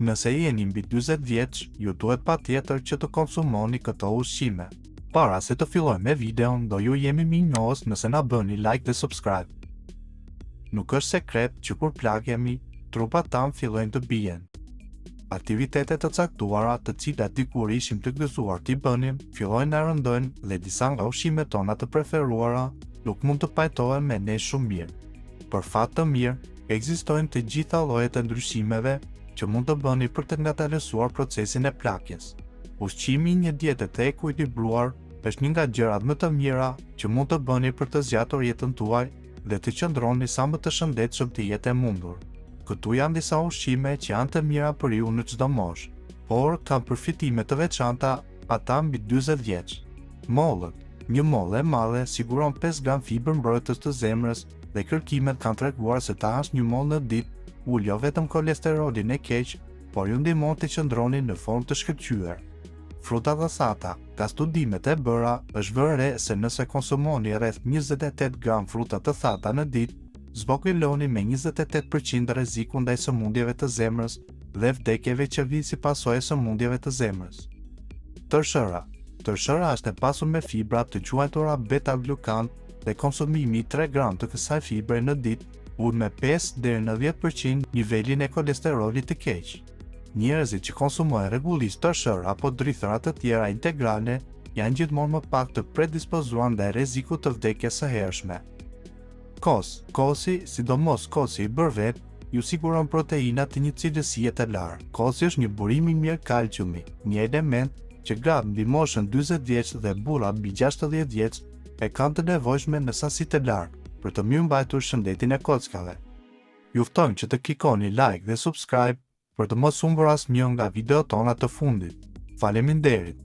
Nëse jeni mbi 40 vjeç, ju duhet patjetër që të konsumoni këto ushqime. Para se të fillojmë me videon, do ju jemi minjos nëse na bëni like dhe subscribe. Nuk është sekret që kur plagemi, trupat tanë fillojnë të bien. Aktivitetet të caktuara të cilat dikur ishim të gëzuar t'i bënim, fillojnë na rëndojnë dhe disa nga ushqimet tona të preferuara nuk mund të pajtohen me ne shumë mirë. Për fat të mirë, ekzistojnë të gjitha llojet e ndryshimeve që mund të bëni për të ngatërsuar procesin e plakjes. Ushqimi i një diete të ekuilibruar është një nga gjërat më të mira që mund të bëni për të zgjatur jetën tuaj dhe të qëndroni sa më të shëndetshëm të jetë e mundur. Këtu janë disa ushqime që janë të mira për ju në çdo moshë, por kanë përfitime të veçanta ata mbi 40 vjeç. Mollët. Një mollë e madhe siguron 5 gram fibër mbrojtës të zemrës dhe kërkimet kanë treguar se ta hash një mollë në ditë ul jo vetëm kolesterolin e keq, por ju ndihmon të qëndroni në formë të shkëlqyer. Frutat dhe sata. Ka studimet e bëra, është vënë re se nëse konsumoni rreth 28 gram fruta të thata në ditë, zbogëloni me 28% rrezikun ndaj sëmundjeve të zemrës dhe vdekjeve që vijnë si pasojë e sëmundjeve të zemrës. Tërshëra. Tërshëra është e pasur me fibra të quajtura beta-glukan dhe konsumimi i 3 gram të kësaj fibre në ditë ul me 5 deri në 10% nivelin e kolesterolit të keq. Njerëzit që konsumojnë rregullisht tërshëra apo drithëra të tjera integrale janë gjithmonë më pak të predispozuar ndaj rrezikut të vdekjes së hershme. Kos. Kosi, sidomos kosi i bërvet, ju siguron proteina të një cilësie të lartë. Kosi është një burim i mirë kalciumi, një element që gratë mbi moshën 40 vjeç dhe burrat mbi 60 vjeç e kanë të nevojshme në sasi të lartë për të mirë mbajtur shëndetin e kockave. Ju ftojmë që të klikoni like dhe subscribe për të mos humbur asnjë nga videot tona të fundit. Faleminderit.